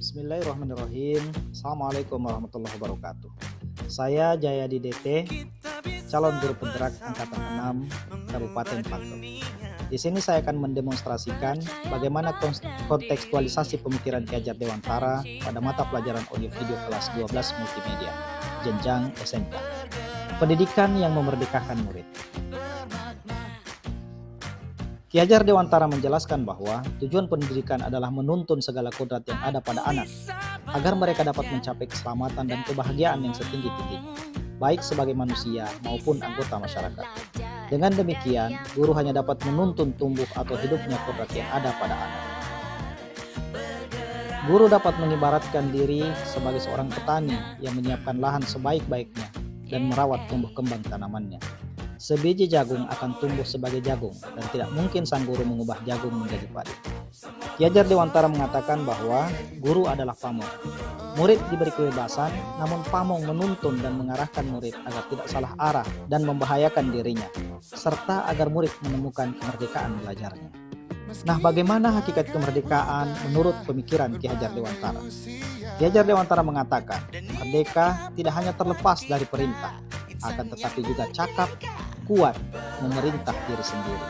Bismillahirrahmanirrahim. Assalamualaikum warahmatullahi wabarakatuh. Saya Jayadi DT, calon guru penggerak angkatan 6 Kabupaten Pantau. Di sini saya akan mendemonstrasikan bagaimana kontekstualisasi pemikiran Ki Hajar Dewantara pada mata pelajaran audio video kelas 12 multimedia, jenjang SMK. Pendidikan yang memerdekakan murid. Ki Hajar Dewantara menjelaskan bahwa tujuan pendidikan adalah menuntun segala kodrat yang ada pada anak, agar mereka dapat mencapai keselamatan dan kebahagiaan yang setinggi-tinggi, baik sebagai manusia maupun anggota masyarakat. Dengan demikian, guru hanya dapat menuntun tumbuh atau hidupnya kodrat yang ada pada anak. Guru dapat mengibaratkan diri sebagai seorang petani yang menyiapkan lahan sebaik-baiknya dan merawat tumbuh kembang tanamannya. Sebiji jagung akan tumbuh sebagai jagung dan tidak mungkin sang guru mengubah jagung menjadi padi. Ki Hajar Dewantara mengatakan bahwa guru adalah pamong. Murid diberi kebebasan, namun pamong menuntun dan mengarahkan murid agar tidak salah arah dan membahayakan dirinya, serta agar murid menemukan kemerdekaan belajarnya. Nah, bagaimana hakikat kemerdekaan menurut pemikiran Ki Hajar Dewantara? Ki Hajar Dewantara mengatakan, merdeka tidak hanya terlepas dari perintah, akan tetapi juga cakap, kuat, memerintah diri sendiri.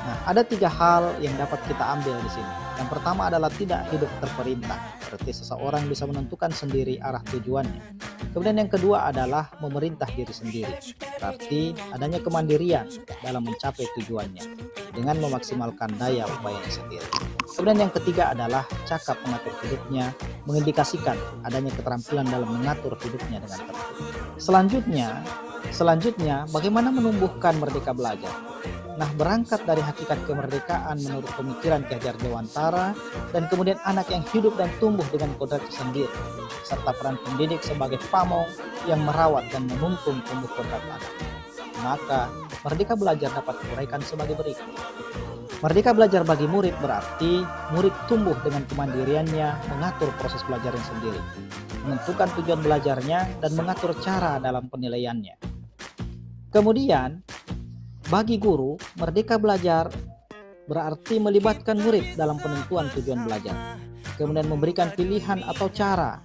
Nah, ada 3 hal yang dapat kita ambil di sini. Yang pertama adalah tidak hidup terperintah, berarti seseorang bisa menentukan sendiri arah tujuannya. Kemudian yang kedua adalah memerintah diri sendiri, berarti adanya kemandirian dalam mencapai tujuannya dengan memaksimalkan daya upayanya sendiri. Kemudian yang ketiga adalah cakap mengatur hidupnya, mengindikasikan adanya keterampilan dalam mengatur hidupnya dengan tertib. Selanjutnya, bagaimana menumbuhkan merdeka belajar? Nah, berangkat dari hakikat kemerdekaan menurut pemikiran Ki Hajar Dewantara dan kemudian anak yang hidup dan tumbuh dengan kodratnya sendiri, serta peran pendidik sebagai pamong yang merawat dan menuntun tumbuh kodrat anak. Maka, merdeka belajar dapat diuraikan sebagai berikut. Merdeka belajar bagi murid berarti murid tumbuh dengan kemandiriannya mengatur proses belajarnya sendiri, menentukan tujuan belajarnya dan mengatur cara dalam penilaiannya. Kemudian, bagi guru, merdeka belajar berarti melibatkan murid dalam penentuan tujuan belajar, kemudian memberikan pilihan atau cara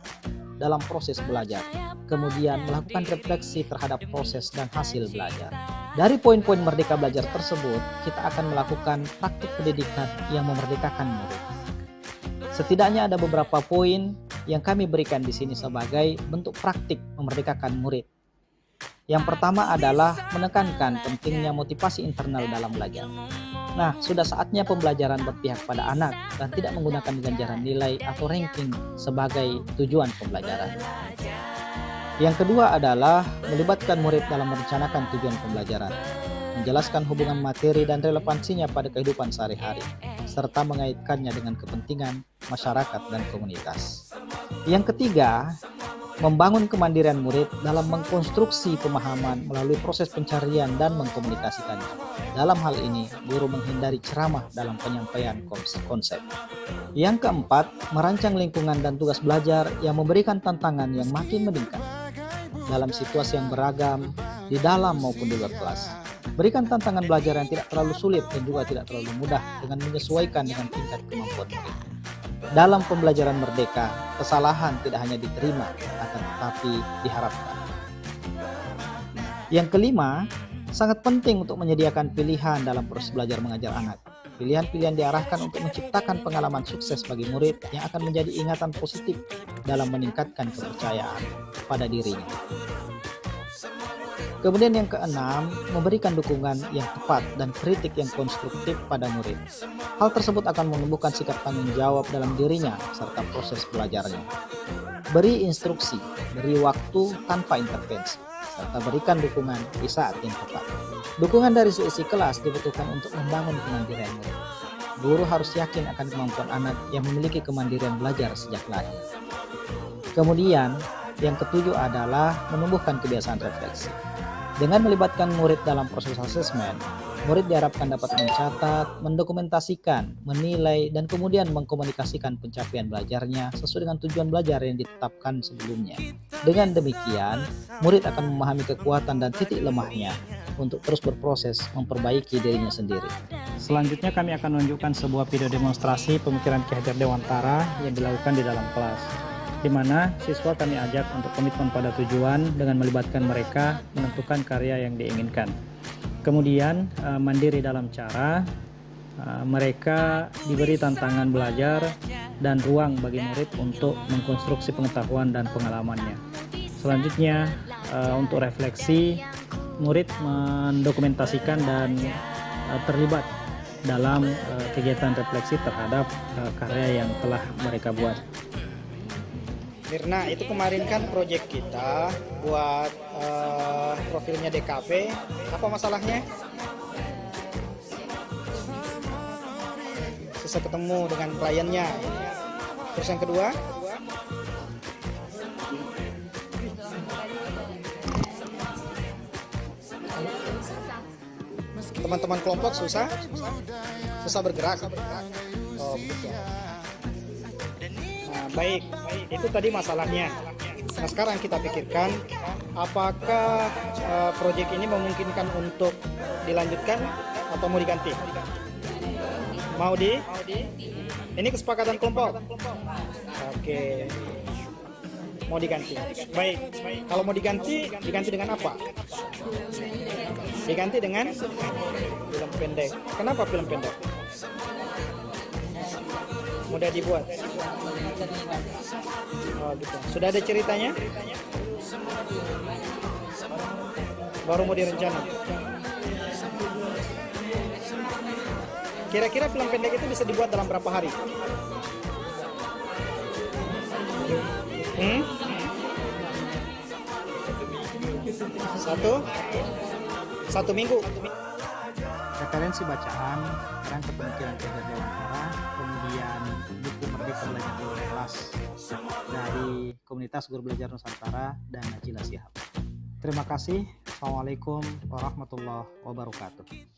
dalam proses belajar, kemudian melakukan refleksi terhadap proses dan hasil belajar. Dari poin-poin merdeka belajar tersebut, kita akan melakukan praktik pendidikan yang memerdekakan murid. Setidaknya ada beberapa poin yang kami berikan di sini sebagai bentuk praktik memerdekakan murid. Yang pertama adalah menekankan pentingnya motivasi internal dalam belajar. Nah, sudah saatnya pembelajaran berpihak pada anak dan tidak menggunakan ganjaran nilai atau ranking sebagai tujuan pembelajaran. Yang kedua adalah melibatkan murid dalam merencanakan tujuan pembelajaran, menjelaskan hubungan materi dan relevansinya pada kehidupan sehari-hari, serta mengaitkannya dengan kepentingan masyarakat dan komunitas. Yang ketiga, membangun kemandirian murid dalam mengkonstruksi pemahaman melalui proses pencarian dan mengkomunikasikannya. Dalam hal ini, guru menghindari ceramah dalam penyampaian konsep. Yang keempat, merancang lingkungan dan tugas belajar yang memberikan tantangan yang makin meningkat dalam situasi yang beragam di dalam maupun di luar kelas. Berikan tantangan belajar yang tidak terlalu sulit dan juga tidak terlalu mudah dengan menyesuaikan dengan tingkat kemampuan murid. Dalam pembelajaran merdeka, kesalahan tidak hanya diterima, akan tetapi diharapkan. Yang kelima, sangat penting untuk menyediakan pilihan dalam proses belajar mengajar anak. Pilihan-pilihan diarahkan untuk menciptakan pengalaman sukses bagi murid yang akan menjadi ingatan positif dalam meningkatkan kepercayaan pada dirinya. Kemudian yang keenam, memberikan dukungan yang tepat dan kritik yang konstruktif pada murid. Hal tersebut akan menumbuhkan sikap tanggung jawab dalam dirinya serta proses belajarnya. Beri instruksi, beri waktu tanpa intervensi, serta berikan dukungan di saat yang tepat. Dukungan dari seisi kelas dibutuhkan untuk membangun kemandirian murid. Guru harus yakin akan kemampuan anak yang memiliki kemandirian belajar sejak lahir. Kemudian, yang ketujuh adalah menumbuhkan kebiasaan refleksi. Dengan melibatkan murid dalam proses asesmen, Murid diharapkan dapat mencatat, mendokumentasikan, menilai, dan kemudian mengkomunikasikan pencapaian belajarnya sesuai dengan tujuan belajar yang ditetapkan sebelumnya. Dengan demikian, murid akan memahami kekuatan dan titik lemahnya untuk terus berproses memperbaiki dirinya sendiri. Selanjutnya kami akan menunjukkan sebuah video demonstrasi pemikiran Ki Hajar Dewantara yang dilakukan di dalam kelas, di mana siswa kami ajak untuk komitmen pada tujuan dengan melibatkan mereka menentukan karya yang diinginkan. Kemudian mandiri dalam cara mereka diberi tantangan belajar dan ruang bagi murid untuk mengkonstruksi pengetahuan dan pengalamannya. Selanjutnya untuk refleksi, murid mendokumentasikan dan terlibat dalam kegiatan refleksi terhadap karya yang telah mereka buat. Mirna, itu kemarin kan proyek kita buat profilnya DKV. Apa masalahnya? Susah ketemu dengan kliennya. Terus yang kedua? Teman-teman kelompok susah bergerak. Oh, begitu. Nah, baik, itu tadi masalahnya. Nah, sekarang kita pikirkan apakah proyek ini memungkinkan untuk dilanjutkan atau mau diganti? Mau di? Ini kesepakatan kelompok. Oke. Mau diganti. Baik. Kalau mau diganti dengan apa? Diganti dengan film pendek. Kenapa film pendek? Mudah dibuat. Oh, gitu. Sudah ada ceritanya? Baru mau direncana. Kira-kira film pendek itu bisa dibuat dalam berapa hari? Satu minggu. Referensi bacaan, kerangka pemikiran Ki Hajar Dewantara, kemudian buku Merdeka Belajar di Kelas dari komunitas Guru Belajar Nusantara dan Najila Shihab. Terima kasih. Assalamualaikum warahmatullahi wabarakatuh.